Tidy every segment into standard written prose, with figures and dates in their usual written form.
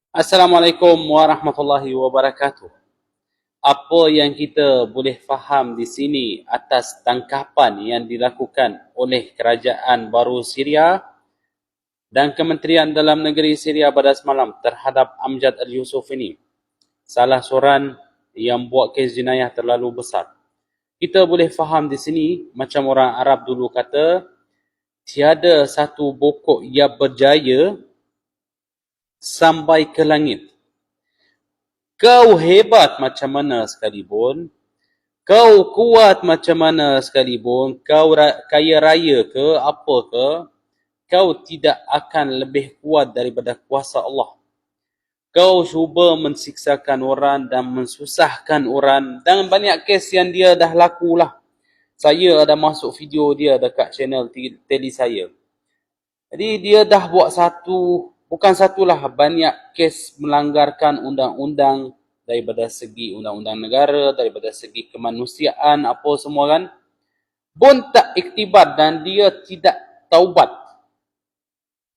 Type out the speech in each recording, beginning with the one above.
Assalamualaikum warahmatullahi wabarakatuh. Apa yang kita boleh faham di sini atas tangkapan yang dilakukan oleh kerajaan baru Syria dan Kementerian Dalam Negeri Syria pada semalam terhadap Amjad Al-Yusuf ini? Salah seorang yang buat kes jenayah terlalu besar. Kita boleh faham di sini macam orang Arab dulu kata, tiada satu pokok yang berjaya sampai ke langit. Kau hebat macam mana sekalipun, kau kuat macam mana sekalipun, kau kaya raya ke apa ke, kau tidak akan lebih kuat daripada kuasa Allah. Kau cuba mensiksakan orang dan mensusahkan orang, dan banyak kes yang dia dah lakulah. Saya ada masuk video dia dekat channel tele saya. Jadi dia dah buat bukan satulah, banyak kes melanggarkan undang-undang daripada segi undang-undang negara, daripada segi kemanusiaan, apa semua kan. Pun tak iktibar dan dia tidak taubat.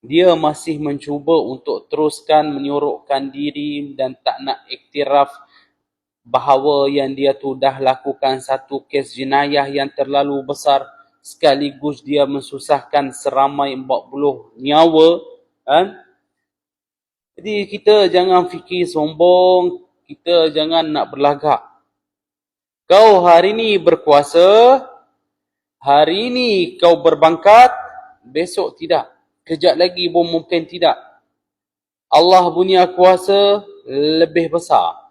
Dia masih mencuba untuk teruskan menyorokkan diri dan tak nak iktiraf bahawa yang dia tu dah lakukan satu kes jenayah yang terlalu besar, sekaligus dia mensusahkan seramai 40 nyawa, kan? Jadi kita jangan fikir sombong, kita jangan nak berlagak. Kau hari ni berkuasa, hari ni kau berbangkat, besok tidak. Kejap lagi pun mungkin tidak. Allah punya kuasa lebih besar.